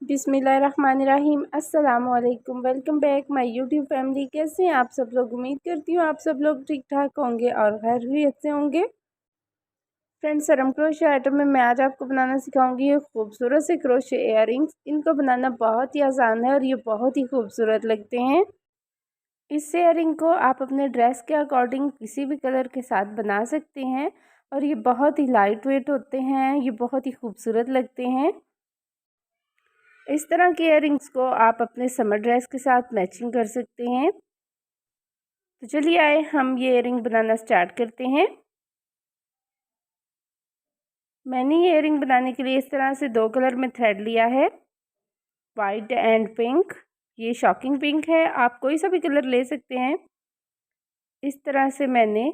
बिस्मिल्लाहिर्रहमानिर्रहीम। अस्सलामुअलैकुम। Welcome back my YouTube family. कैसे हैं आप सब लोग? उम्मीद करती हूँ आप सब लोग ठीक ठाक होंगे और खैरियत से होंगे। फ्रेंड्स, सरम क्रोशे आइटम में मैं आज आपको बनाना सिखाऊंगी ये खूबसूरत से क्रोशे इयररिंग्स। इनको बनाना बहुत ही आसान है और ये बहुत ही खूबसूरत लगते हैं। इस इयररिंग को आप अपने ड्रेस के अकॉर्डिंग किसी भी कलर के साथ बना सकते हैं और ये बहुत ही लाइट वेट होते हैं। ये बहुत ही खूबसूरत लगते हैं। इस तरह के इयररिंग्स को आप अपने समर ड्रेस के साथ मैचिंग कर सकते हैं। तो चलिए आए हम ये इयररिंग बनाना स्टार्ट करते हैं। मैंने ये इयररिंग बनाने के लिए इस तरह से दो कलर में थ्रेड लिया है, वाइट एंड पिंक। ये शॉकिंग पिंक है, आप कोई सा भी कलर ले सकते हैं। इस तरह से मैंने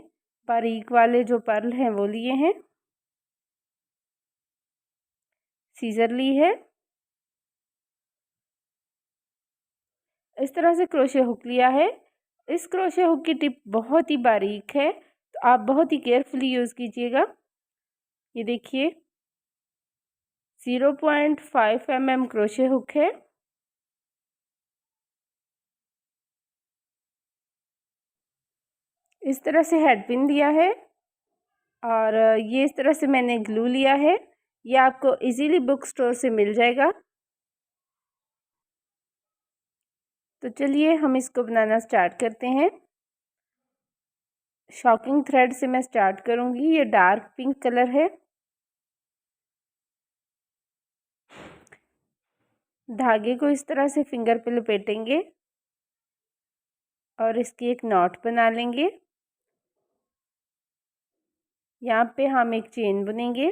बारीक वाले जो पर्ल हैं वो लिए हैं, सीजर ली है। इस तरह से क्रोशे हुक लिया है। इस क्रोशे हुक की टिप बहुत ही बारीक है, तो आप बहुत ही केयरफुली यूज़ कीजिएगा। ये देखिए 0.5 mm क्रोशे हुक है। इस तरह से हेड पिन दिया है और ये इस तरह से मैंने ग्लू लिया है। ये आपको इजीली बुक स्टोर से मिल जाएगा। तो चलिए हम इसको बनाना स्टार्ट करते हैं। शॉकिंग थ्रेड से मैं स्टार्ट करूँगी। ये डार्क पिंक कलर है। धागे को इस तरह से फिंगर पे लपेटेंगे और इसकी एक नॉट बना लेंगे। यहाँ पे हम एक चेन बुनेंगे।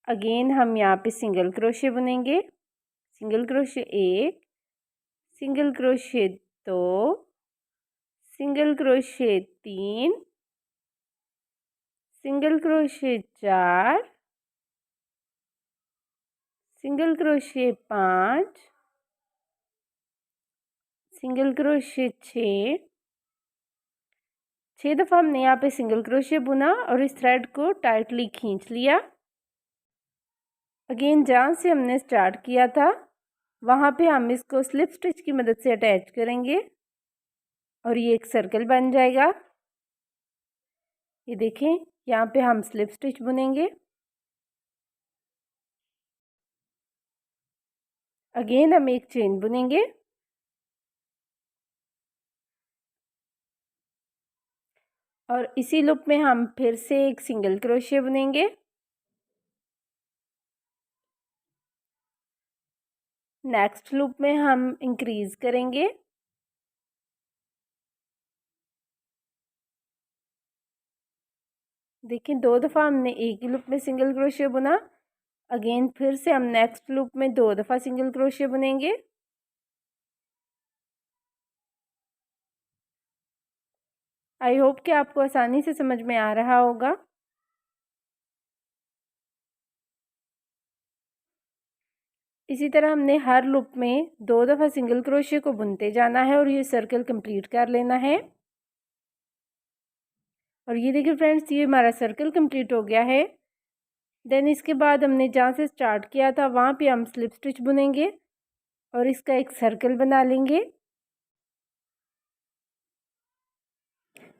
अगेन हम यहाँ पे सिंगल क्रोशे बुनेंगे। Single crochet 1, single crochet 2, single crochet 3, single crochet 4, single crochet 5, single crochet 6 दफ़ा हमने यहाँ पे सिंगल क्रोशे बुना और इस थ्रेड को टाइटली खींच लिया। अगेन जहाँ से हमने स्टार्ट किया था वहाँ पे हम इसको स्लिप स्टिच की मदद से अटैच करेंगे और ये एक सर्कल बन जाएगा। ये देखें, यहाँ पे हम स्लिप स्टिच बुनेंगे। अगेन हम एक चेन बुनेंगे और इसी लूप में हम फिर से एक सिंगल क्रोशिया बुनेंगे। नेक्स्ट लूप में हम इंक्रीज करेंगे। देखिए 2 दफ़ा हमने एक ही लूप में सिंगल क्रोशिया बुना। अगेन फिर से हम नेक्स्ट लूप में 2 दफ़ा सिंगल क्रोशिया बुनेंगे। आई होप कि आपको आसानी से समझ में आ रहा होगा। इसी तरह हमने हर लूप में 2 दफ़ा सिंगल क्रोशिया को बुनते जाना है और ये सर्कल कंप्लीट कर लेना है। और ये देखिए फ्रेंड्स, ये हमारा सर्कल कंप्लीट हो गया है। देन इसके बाद हमने जहाँ से स्टार्ट किया था वहाँ पे हम स्लिप स्टिच बुनेंगे और इसका एक सर्कल बना लेंगे।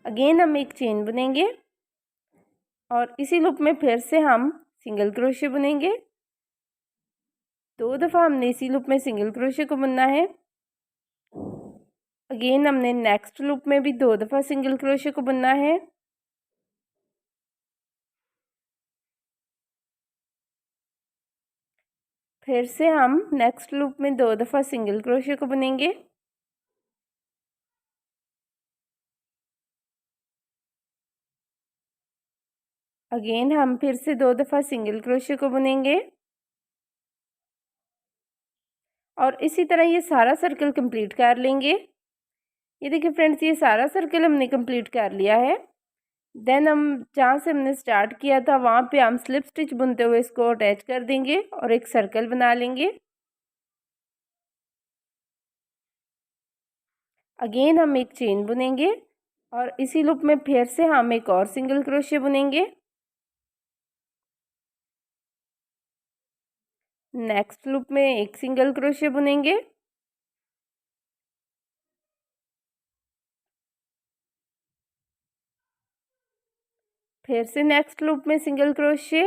अगेन हम एक चेन बुनेंगे और इसी लूप में फिर से हम सिंगल क्रोशिया बुनेंगे। 2 दफ़ा हमने इसी लूप में सिंगल क्रोशिया को बुनना है। अगेन हमने नेक्स्ट लूप में भी 2 दफ़ा सिंगल क्रोशिया को बुनना है। फिर से हम नेक्स्ट लूप में 2 दफ़ा सिंगल क्रोशिया को बुनेंगे। अगेन हम फिर से 2 दफ़ा सिंगल क्रोशिया को बुनेंगे और इसी तरह ये सारा सर्कल कंप्लीट कर लेंगे। ये देखिए फ्रेंड्स, ये सारा सर्कल हमने कंप्लीट कर लिया है। देन हम जहाँ से हमने स्टार्ट किया था वहाँ पे हम स्लिप स्टिच बुनते हुए इसको अटैच कर देंगे और एक सर्कल बना लेंगे। अगेन हम एक चेन बुनेंगे और इसी लूप में फिर से हम एक और सिंगल क्रोशिया बुनेंगे। नेक्स्ट लूप में एक सिंगल क्रोशे बुनेंगे, फिर से नेक्स्ट लूप में single crochet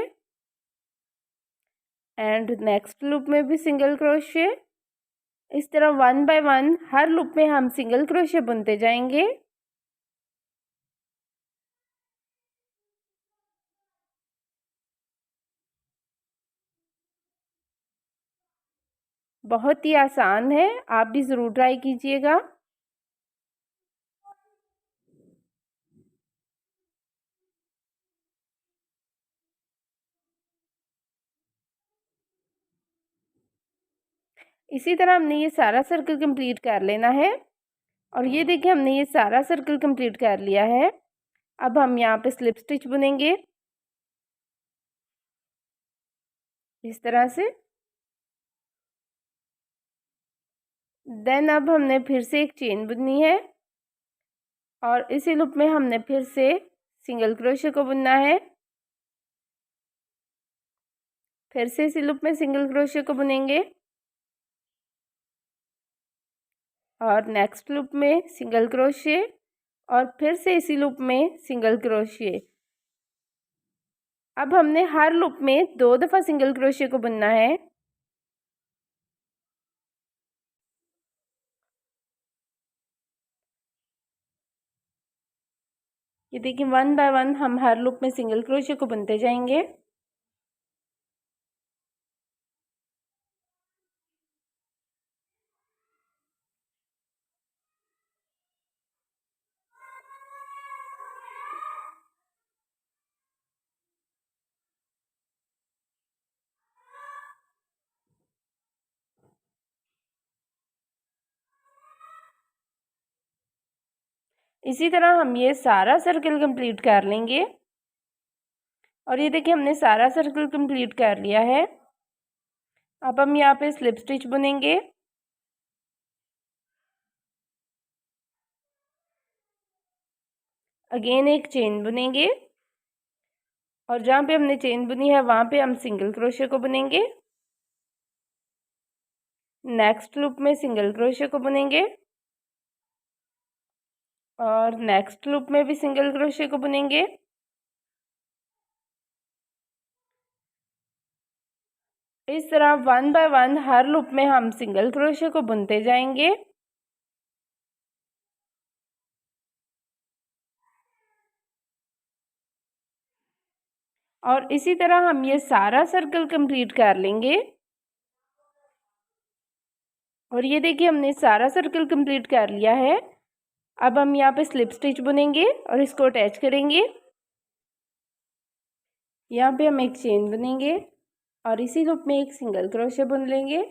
and next loop में भी सिंगल क्रोशे। इस तरह one by one her loop में हम सिंगल क्रोशे बुनते जाएंगे। बहुत ही आसान है, आप भी ज़रूर ट्राई कीजिएगा। इसी तरह हमने ये सारा सर्कल कंप्लीट कर लेना है। और ये देखिए हमने ये सारा सर्कल कंप्लीट कर लिया है। अब हम यहाँ पे स्लिप स्टिच बुनेंगे इस तरह से। देन अब हमने फिर से एक चेन बुननी है और इसी लूप में हमने फिर से सिंगल क्रोशे को बुनना है। फिर से इसी लूप में सिंगल क्रोशे को बुनेंगे और नेक्स्ट लूप में सिंगल क्रोशे और फिर से इसी लूप में सिंगल क्रोशे। अब हमने हर लूप में 2 दफ़ा सिंगल क्रोशे को बुनना है। ये देखिए वन बाय वन हम हर लूप में सिंगल क्रोशे को बुनते जाएंगे। इसी तरह हम ये सारा सर्कल कंप्लीट कर लेंगे। और ये देखिए हमने सारा सर्कल कंप्लीट कर लिया है। अब हम यहाँ पे स्लिप स्टिच बुनेंगे। अगेन एक चेन बुनेंगे और जहाँ पे हमने चेन बुनी है वहाँ पे हम सिंगल क्रोशे को बुनेंगे। नेक्स्ट लूप में सिंगल क्रोशे को बुनेंगे और नेक्स्ट लूप में भी सिंगल क्रोशे को बुनेंगे। इस तरह one by one her loop में हम सिंगल क्रोशे को बुनते जाएंगे। और इसी तरह हम ये सारा सर्कल कंप्लीट कर लेंगे। और ये देखिए हमने सारा सर्कल कंप्लीट कर लिया है। अब हम यहाँ पे स्लिप स्टिच बुनेंगे और इसको अटैच करेंगे। यहाँ पे हम एक चेन बुनेंगे और इसी लूप में एक सिंगल क्रोशे बुन लेंगे।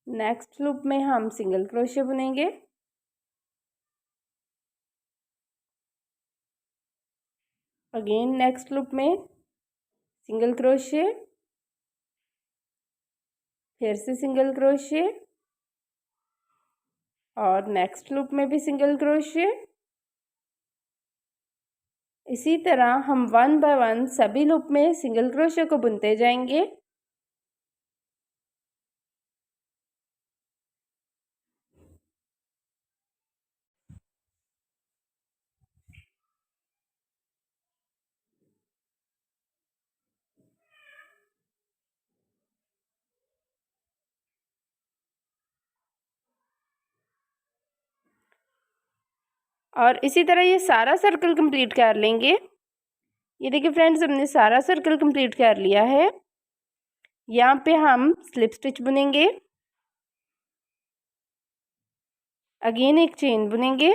नेक्स्ट लूप में हम सिंगल क्रोशे बुनेंगे। अगेन नेक्स्ट लूप में सिंगल क्रोशे, फिर से सिंगल क्रोशे और नेक्स्ट लूप में भी सिंगल क्रोशे। इसी तरह हम वन बाय वन सभी लूप में सिंगल क्रोशे को बुनते जाएंगे। और इसी तरह ये सारा सर्कल कंप्लीट कर लेंगे। ये देखिए फ्रेंड्स हमने सारा सर्कल कंप्लीट कर लिया है। यहाँ पे हम स्लिप स्टिच बुनेंगे। अगेन एक चेन बुनेंगे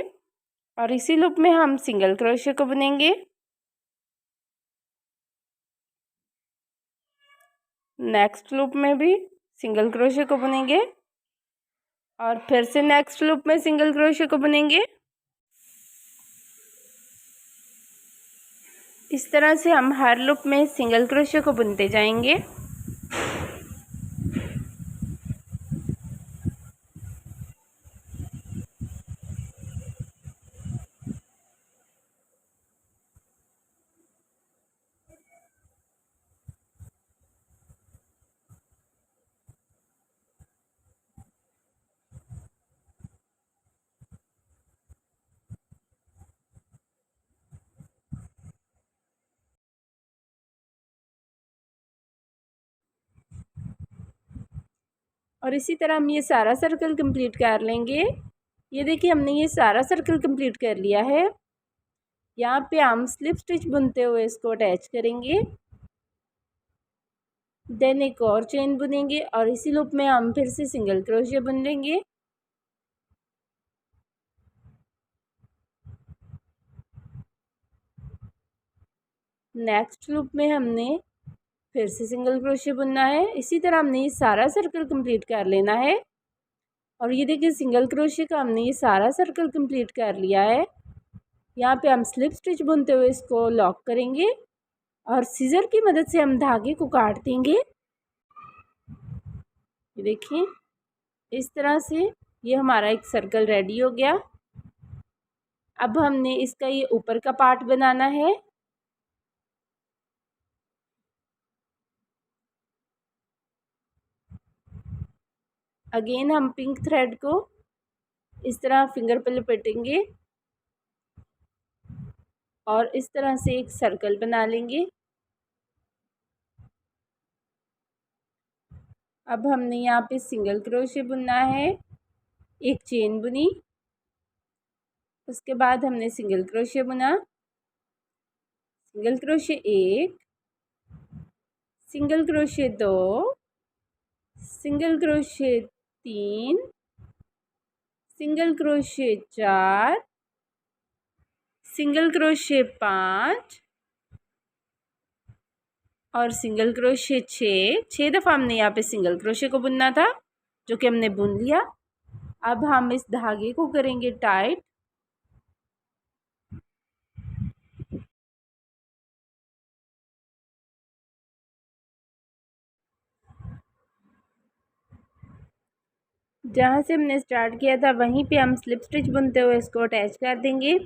और इसी लूप में हम सिंगल क्रोशे को बुनेंगे। नेक्स्ट लूप में भी सिंगल क्रोशे को बुनेंगे और फिर से नेक्स्ट लूप में सिंगल क्रोशे को बुनेंगे। इस तरह से हम हर लूप में सिंगल क्रोशे को बुनते जाएंगे। और इसी तरह हम ये सारा सर्कल कंप्लीट कर लेंगे। ये देखिए हमने ये सारा सर्कल कंप्लीट कर लिया है। यहाँ पे हम स्लिप स्टिच बुनते हुए इसको अटैच करेंगे। देन एक और चेन बुनेंगे और इसी लूप में हम फिर से सिंगल क्रोशिया बुन लेंगे। नेक्स्ट लूप में हमने फिर से सिंगल क्रोशिया बुनना है। इसी तरह हमने ये सारा सर्कल कंप्लीट कर लेना है। और ये देखिए सिंगल क्रोशिया का हमने ये सारा सर्कल कंप्लीट कर लिया है। यहाँ पे हम स्लिप स्टिच बुनते हुए इसको लॉक करेंगे और सीजर की मदद से हम धागे को काट देंगे। ये देखिए इस तरह से ये हमारा एक सर्कल रेडी हो गया। अब हमने इसका ये ऊपर का पार्ट बनाना है। अगेन हम पिंक थ्रेड को इस तरह फिंगर पे लपेटेंगे और इस तरह से एक सर्कल बना लेंगे। अब हमने यहाँ पे सिंगल क्रोशिया बुनना है। एक चेन बुनी, उसके बाद हमने सिंगल क्रोशिया बुना, सिंगल क्रोशिया एक, सिंगल क्रोशिया दो, सिंगल क्रोशिया तीन, सिंगल क्रोशिया चार, सिंगल क्रोशिया पाँच और सिंगल क्रोशिया छः दफ़ा हमने यहाँ पे सिंगल क्रोशिया को बुनना था, जो कि हमने बुन लिया। अब हम इस धागे को करेंगे टाइट। जहाँ से हमने स्टार्ट किया था वहीं पे हम स्लिप स्टिच बुनते हुए इसको अटैच कर देंगे।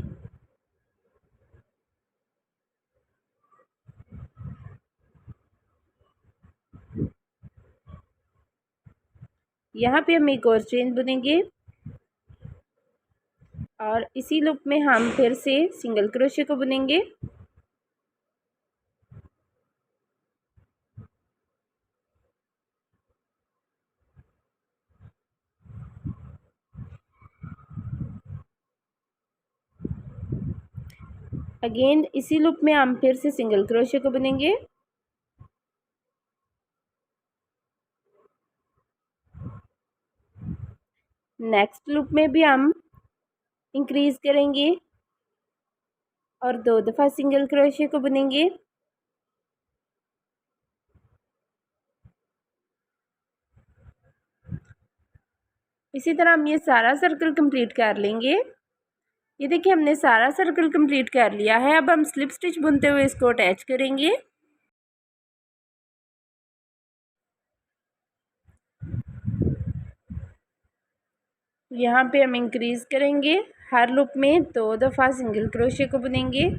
यहाँ पे हम एक और चेन बुनेंगे और इसी लूप में हम फिर से सिंगल क्रोशिया को बुनेंगे। अगेन इसी लूप में हम फिर से सिंगल क्रोशिया को बुनेंगे। नेक्स्ट लूप में भी हम इंक्रीज करेंगे और दो दफ़ा सिंगल क्रोशिया को बुनेंगे। इसी तरह हम ये सारा सर्कल कंप्लीट कर लेंगे। ये देखिए हमने सारा सर्कल कंप्लीट कर लिया है। अब हम स्लिप स्टिच बुनते हुए इसको अटैच करेंगे। यहाँ पे हम इंक्रीज करेंगे, हर लूप में दो दफ़ा सिंगल क्रोशिया को बुनेंगे।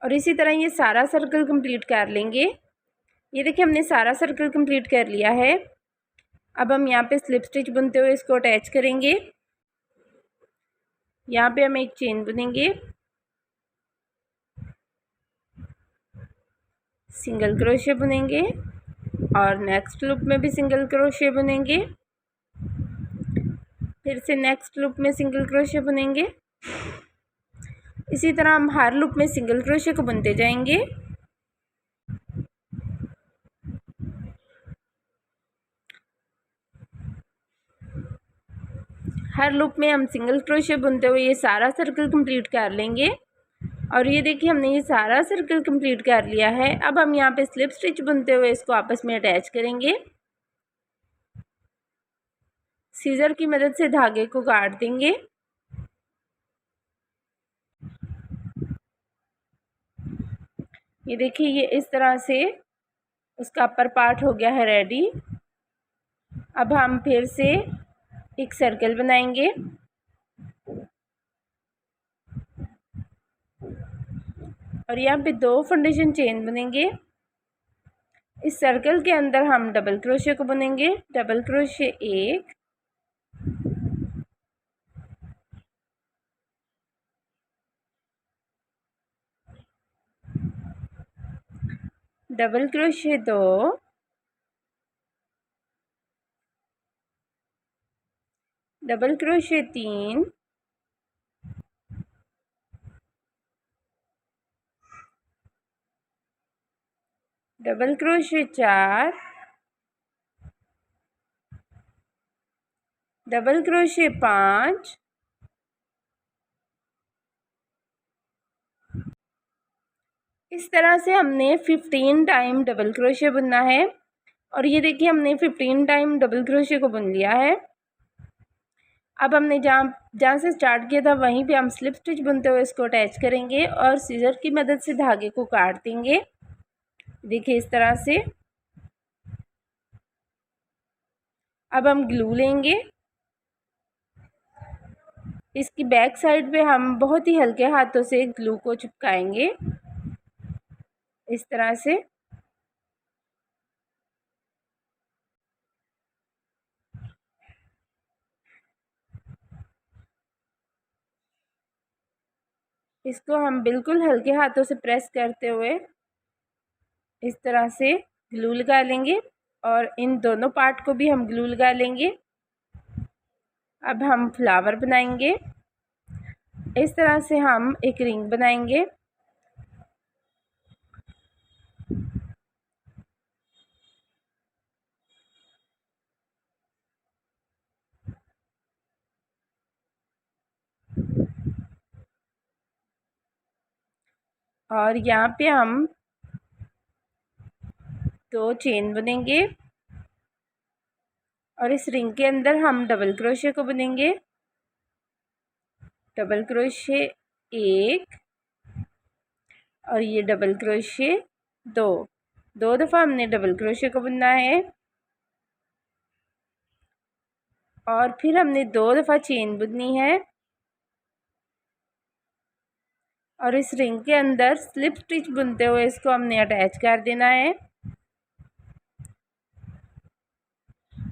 और इसी तरह ये सारा सर्कल कंप्लीट कर लेंगे। ये देखिए हमने सारा सर्कल कंप्लीट कर लिया है। अब हम यहाँ पे स्लिप स्टिच बुनते हुए इसको अटैच करेंगे। यहाँ पे हम एक चेन बुनेंगे, सिंगल क्रोशिया बुनेंगे और नेक्स्ट लूप में भी सिंगल क्रोशिया बुनेंगे। फिर से नेक्स्ट लूप में सिंगल क्रोशिया बुनेंगे। इसी तरह हम हर लूप में सिंगल क्रोशिया को बुनते जाएंगे। हर लूप में हम सिंगल क्रोशिया बुनते हुए ये सारा सर्कल कंप्लीट कर लेंगे। और ये देखिए हमने ये सारा सर्कल कंप्लीट कर लिया है। अब हम यहाँ पे स्लिप स्टिच बुनते हुए इसको आपस में अटैच करेंगे। सीजर की मदद से धागे को काट देंगे। ये देखिए ये इस तरह से उसका अपर पार्ट हो गया है रेडी। अब हम फिर से एक सर्कल बनाएंगे और यहाँ पे दो फाउंडेशन चेन बुनेंगे। इस सर्कल के अंदर हम डबल क्रोशे को बुनेंगे। डबल क्रोशे एक, डबल क्रोशे दो, डबल क्रोशे तीन, डबल क्रोशे चार, डबल क्रोशे पाँच, इस तरह से हमने 15 टाइम डबल क्रोशे बुनना है। और ये देखिए हमने 15 टाइम डबल क्रोशे को बुन लिया है। अब हमने जहाँ जहाँ से स्टार्ट किया था वहीं पे हम स्लिप स्टिच बुनते हुए इसको अटैच करेंगे और सीजर की मदद से धागे को काट देंगे। देखिए इस तरह से। अब हम ग्लू लेंगे। इसकी बैक साइड पे हम बहुत ही हल्के हाथों से ग्लू को चिपकाएंगे इस तरह से। इसको हम बिल्कुल हल्के हाथों से प्रेस करते हुए इस तरह से ग्लू लगा लेंगे और इन दोनों पार्ट को भी हम ग्लू लगा लेंगे। अब हम फ्लावर बनाएंगे। इस तरह से हम एक रिंग बनाएंगे। और यहाँ पे हम 2 चेन बुनेंगे और इस रिंग के अंदर हम डबल क्रोशे को बुनेंगे। डबल क्रोशे एक और ये डबल क्रोशे दो, 2 दफ़ा हमने डबल क्रोशे को बुनना है। और फिर हमने 2 दफ़ा चेन बुननी है और इस रिंग के अंदर स्लिप स्टिच बुनते हुए इसको हमने अटैच कर देना है।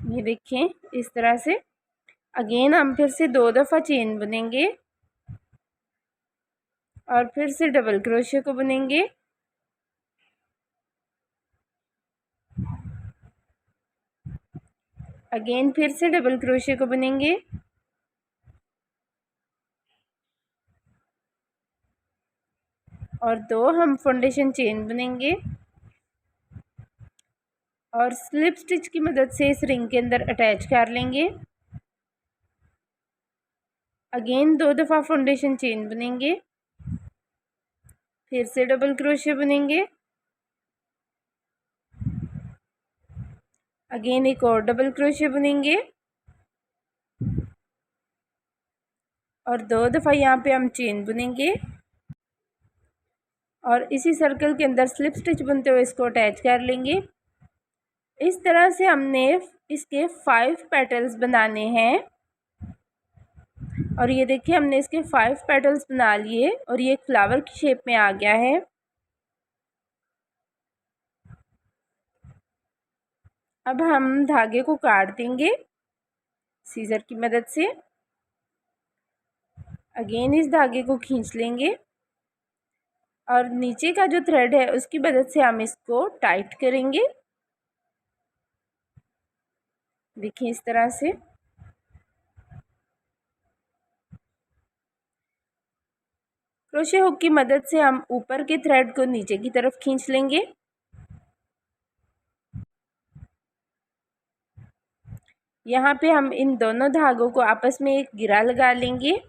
ये देखिए इस तरह से। अगेन हम फिर से 2 दफ़ा चेन बुनेंगे और फिर से डबल क्रोशे को बुनेंगे। अगेन फिर से डबल क्रोशे को बुनेंगे और 2 हम फाउंडेशन चेन बुनेंगे और स्लिप स्टिच की मदद से इस रिंग के अंदर अटैच कर लेंगे। अगेन 2 दफ़ा फाउंडेशन चेन बुनेंगे, फिर से डबल क्रोशे बुनेंगे, अगेन एक और डबल क्रोशे बुनेंगे और 2 दफ़ा यहाँ पे हम चेन बुनेंगे और इसी सर्कल के अंदर स्लिप स्टिच बुनते हुए इसको अटैच कर लेंगे। इस तरह से हमने इसके 5 पेटल्स बनाने हैं और ये देखिए हमने इसके 5 पेटल्स बना लिए और ये एक फ्लावर की शेप में आ गया है। अब हम धागे को काट देंगे सीजर की मदद से। अगेन इस धागे को खींच लेंगे और नीचे का जो थ्रेड है उसकी मदद से हम इसको टाइट करेंगे। देखिए इस तरह से। क्रोशे हुक की मदद से हम ऊपर के थ्रेड को नीचे की तरफ खींच लेंगे। यहाँ पे हम इन दोनों धागों को आपस में एक गिरा लगा लेंगे।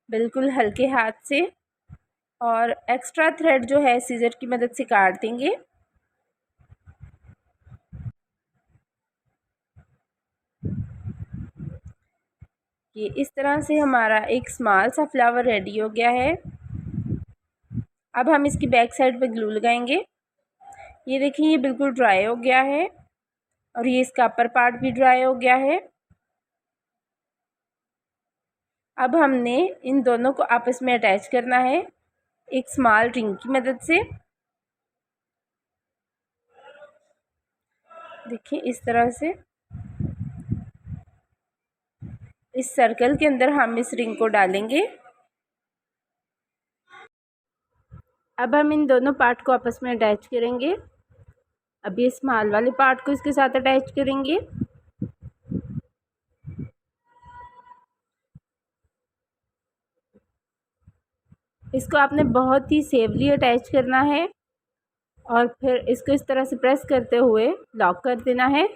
बिल्कुल हल्के हाथ से और एक्स्ट्रा थ्रेड जो है सीजर की मदद से काट देंगे। ये इस तरह से हमारा एक स्मॉल सा फ्लावर रेडी हो गया है। अब हम इसकी बैक साइड पे ग्लू लगाएंगे। ये देखिए ये बिल्कुल ड्राई हो गया है और ये इसका अपर पार्ट भी ड्राई हो गया है। अब हमने इन दोनों को आपस में अटैच करना है एक स्मॉल रिंग की मदद से। देखिए इस तरह से इस सर्कल के अंदर हम इस रिंग को डालेंगे। अब हम इन दोनों पार्ट को आपस में अटैच करेंगे। अब ये स्मॉल वाले पार्ट को इसके साथ अटैच करेंगे। इसको आपने बहुत ही सेफली अटैच करना है और फिर इसको इस तरह से प्रेस करते हुए लॉक कर देना है।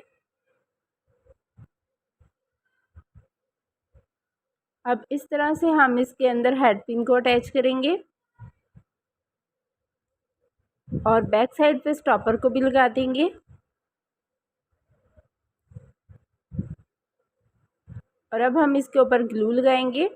अब इस तरह से हम इसके अंदर हेड पिन को अटैच करेंगे और बैक साइड पे स्टॉपर को भी लगा देंगे। और अब हम इसके ऊपर ग्लू लगाएंगे।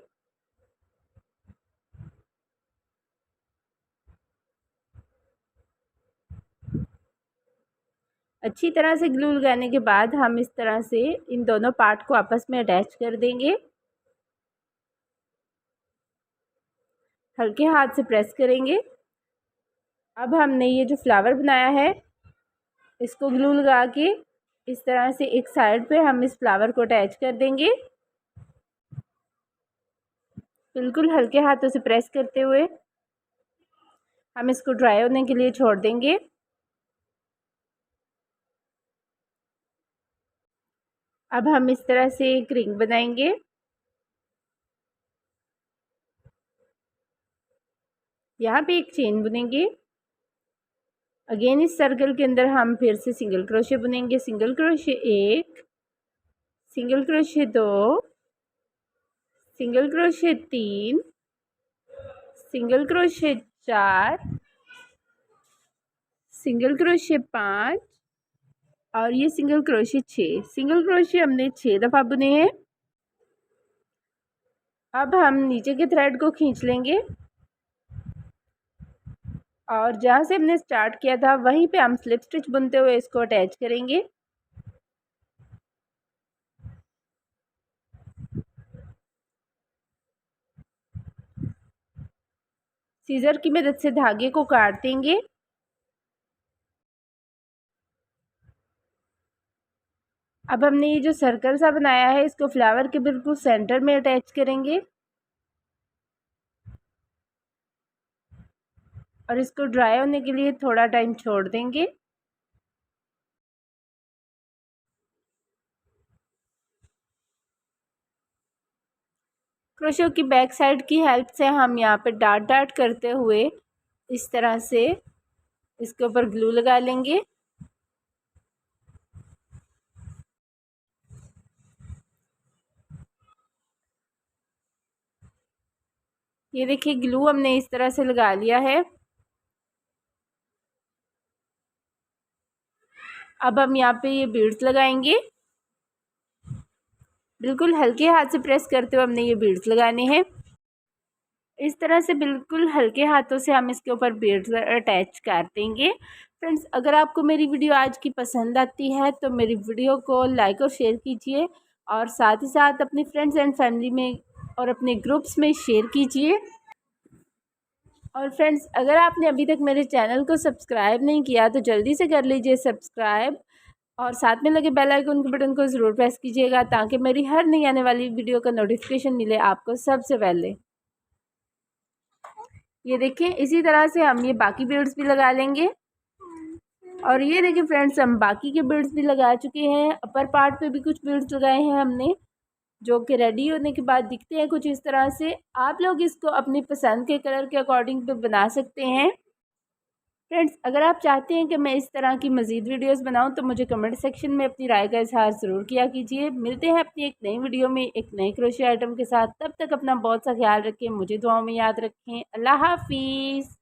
अच्छी तरह से ग्लू लगाने के बाद हम इस तरह से इन दोनों पार्ट को आपस में अटैच कर देंगे। हल्के हाथ से प्रेस करेंगे। अब हमने ये जो फ्लावर बनाया है इसको ग्लू लगा के इस तरह से एक साइड पे हम इस फ्लावर को अटैच कर देंगे, बिल्कुल हल्के हाथों से प्रेस करते हुए। हम इसको ड्राई होने के लिए छोड़ देंगे। अब हम इस तरह से एक रिंग बनाएंगे। यहाँ पे एक चेन बुनेंगे। अगेन इस सर्कल के अंदर हम फिर से सिंगल क्रोशे बुनेंगे। Single crochet 1, single crochet 2, single crochet 3, single crochet 4, single crochet 5 और ये सिंगल क्रोशे 6। सिंगल क्रोशे हमने 6 दफ़ा बुने हैं। अब हम नीचे के थ्रेड को खींच लेंगे और जहाँ से हमने स्टार्ट किया था वहीं पे हम स्लिप स्टिच बुनते हुए इसको अटैच करेंगे। सीजर की मदद से धागे को काट देंगे। अब हमने ये जो सर्कल सा बनाया है इसको फ्लावर के बिल्कुल सेंटर में अटैच करेंगे और इसको ड्राई होने के लिए थोड़ा टाइम छोड़ देंगे। क्रोशो की बैक साइड की हेल्प से हम यहाँ पे डाट डाट करते हुए इस तरह से इसके ऊपर ग्लू लगा लेंगे। ये देखिए ग्लू हमने इस तरह से लगा लिया है। अब हम यहाँ पे ये बीड्स लगाएंगे। बिल्कुल हल्के हाथ से प्रेस करते हुए हमने ये बीड्स लगाने हैं। इस तरह से बिल्कुल हल्के हाथों से हम इसके ऊपर बीड्स अटैच कर देंगे। फ्रेंड्स, अगर आपको मेरी वीडियो आज की पसंद आती है तो मेरी वीडियो को लाइक और शेयर कीजिए और साथ ही साथ अपनी फ्रेंड्स एंड फैमिली में और अपने ग्रुप्स में शेयर कीजिए। और फ्रेंड्स, अगर आपने अभी तक मेरे चैनल को सब्सक्राइब नहीं किया तो जल्दी से कर लीजिए सब्सक्राइब और साथ में लगे बेल आइकन के बटन को ज़रूर प्रेस कीजिएगा ताकि मेरी हर नई आने वाली वीडियो का नोटिफिकेशन मिले आपको सबसे पहले। ये देखिए इसी तरह से हम ये बाकी बीड्स भी लगा लेंगे। और ये देखिए फ्रेंड्स, हम बाकी के बीड्स भी लगा चुके हैं। अपर पार्ट पे भी कुछ बीड्स लगाए हैं हमने, जो कि रेडी होने के बाद दिखते हैं कुछ इस तरह से। आप लोग इसको अपनी पसंद के कलर के अकॉर्डिंग पे बना सकते हैं। फ्रेंड्स, अगर आप चाहते हैं कि मैं इस तरह की मज़ीद वीडियोस बनाऊं तो मुझे कमेंट सेक्शन में अपनी राय का इजहार ज़रूर किया कीजिए। मिलते हैं अपनी एक नई वीडियो में एक नए क्रोशिया आइटम के साथ। तब तक अपना बहुत सा ख्याल रखें, मुझे दुआओं में याद रखें। अल्लाह हाफिज़।